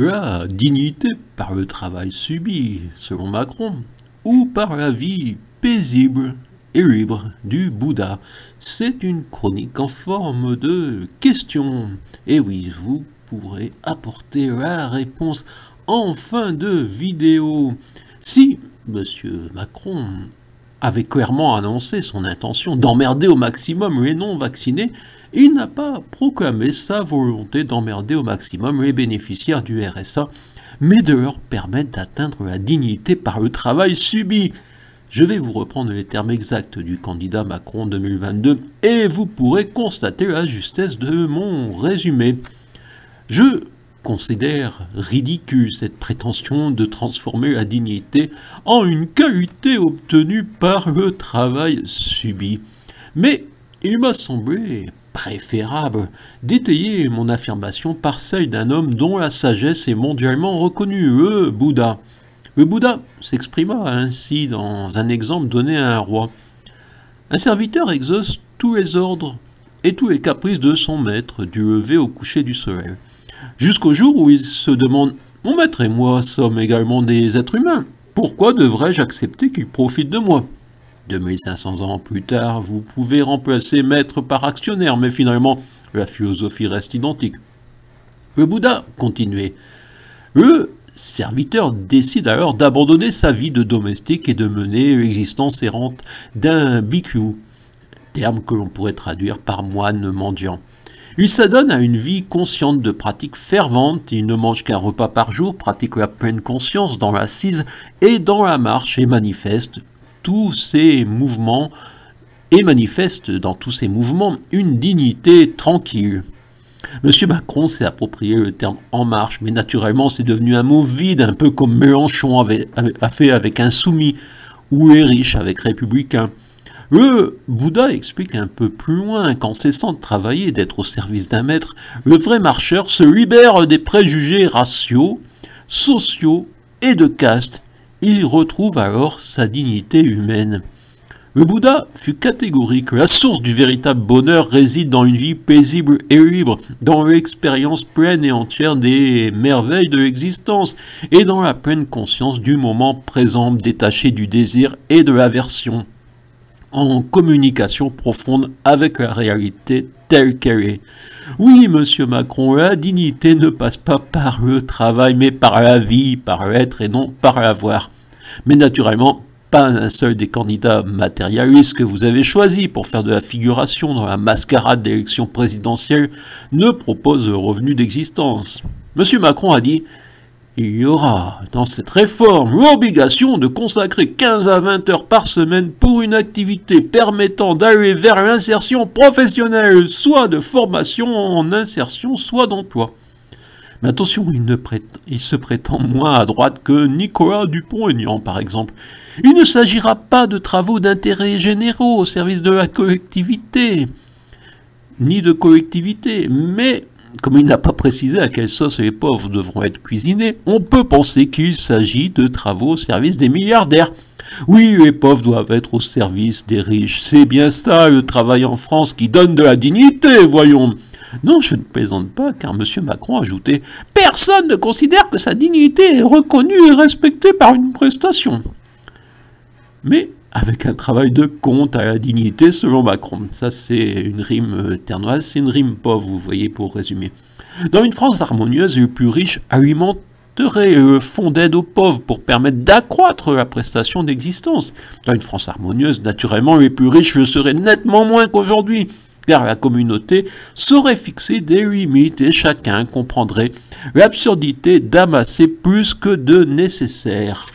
La dignité par le travail subi, selon Macron, ou par la vie paisible et libre du Bouddha. C'est une chronique en forme de question. Et oui, vous pourrez apporter la réponse en fin de vidéo. Si Monsieur Macron avait clairement annoncé son intention d'emmerder au maximum les non-vaccinés, il n'a pas proclamé sa volonté d'emmerder au maximum les bénéficiaires du RSA, mais de leur permettre d'atteindre la dignité par le travail subi. Je vais vous reprendre les termes exacts du candidat Macron 2022 et vous pourrez constater la justesse de mon résumé. Je considère ridicule cette prétention de transformer la dignité en une qualité obtenue par le travail subi. Mais il m'a semblé préférable d'étayer mon affirmation par celle d'un homme dont la sagesse est mondialement reconnue, le Bouddha. Le Bouddha s'exprima ainsi dans un exemple donné à un roi. Un serviteur exauce tous les ordres et tous les caprices de son maître, du lever au coucher du soleil. Jusqu'au jour où il se demande « Mon maître et moi sommes également des êtres humains. Pourquoi devrais-je accepter qu'il profite de moi ?» 2500 ans plus tard, vous pouvez remplacer maître par actionnaire, mais finalement, la philosophie reste identique. Le Bouddha continuait. Le serviteur décide alors d'abandonner sa vie de domestique et de mener l'existence errante d'un bhikkhu, terme que l'on pourrait traduire par moine mendiant. Il s'adonne à une vie consciente de pratiques ferventes, il ne mange qu'un repas par jour, pratique la pleine conscience dans l'assise et dans la marche et manifeste tous ces mouvements et manifeste dans tous ces mouvements une dignité tranquille. Monsieur Macron s'est approprié le terme « en marche », mais naturellement c'est devenu un mot vide, un peu comme Mélenchon a fait avec insoumis, ou les riches avec républicains. Le Bouddha explique un peu plus loin qu'en cessant de travailler et d'être au service d'un maître, le vrai marcheur se libère des préjugés raciaux, sociaux et de caste. Il retrouve alors sa dignité humaine. Le Bouddha fut catégorique. La source du véritable bonheur réside dans une vie paisible et libre, dans l'expérience pleine et entière des merveilles de l'existence et dans la pleine conscience du moment présent, détaché du désir et de l'aversion, en communication profonde avec la réalité telle qu'elle est. Oui, Monsieur Macron, la dignité ne passe pas par le travail, mais par la vie, par l'être et non par l'avoir. Mais naturellement, pas un seul des candidats matérialistes que vous avez choisis pour faire de la figuration dans la mascarade d'élection présidentielle ne propose le revenu d'existence. Monsieur Macron a dit « Il y aura dans cette réforme l'obligation de consacrer 15 à 20 heures par semaine pour une activité permettant d'aller vers l'insertion professionnelle, soit de formation en insertion, soit d'emploi. » Mais attention, il se prétend moins à droite que Nicolas Dupont-Aignan, par exemple. Il ne s'agira pas de travaux d'intérêt généraux au service de la collectivité, ni de collectivité, mais comme il n'a pas précisé à quelle sauce les pauvres devront être cuisinés, on peut penser qu'il s'agit de travaux au service des milliardaires. Oui, les pauvres doivent être au service des riches. C'est bien ça, le travail en France qui donne de la dignité, voyons. Non, je ne plaisante pas, car M. Macron a ajouté « Personne ne considère que sa dignité est reconnue et respectée par une prestation. » Mais avec un travail de compte à la dignité selon Macron. Ça, c'est une rime ternoise, c'est une rime pauvre, vous voyez, pour résumer. Dans une France harmonieuse, les plus riches alimenteraient le fonds d'aide aux pauvres pour permettre d'accroître la prestation d'existence. Dans une France harmonieuse, naturellement, les plus riches le seraient nettement moins qu'aujourd'hui, car la communauté saurait fixer des limites et chacun comprendrait l'absurdité d'amasser plus que de nécessaire.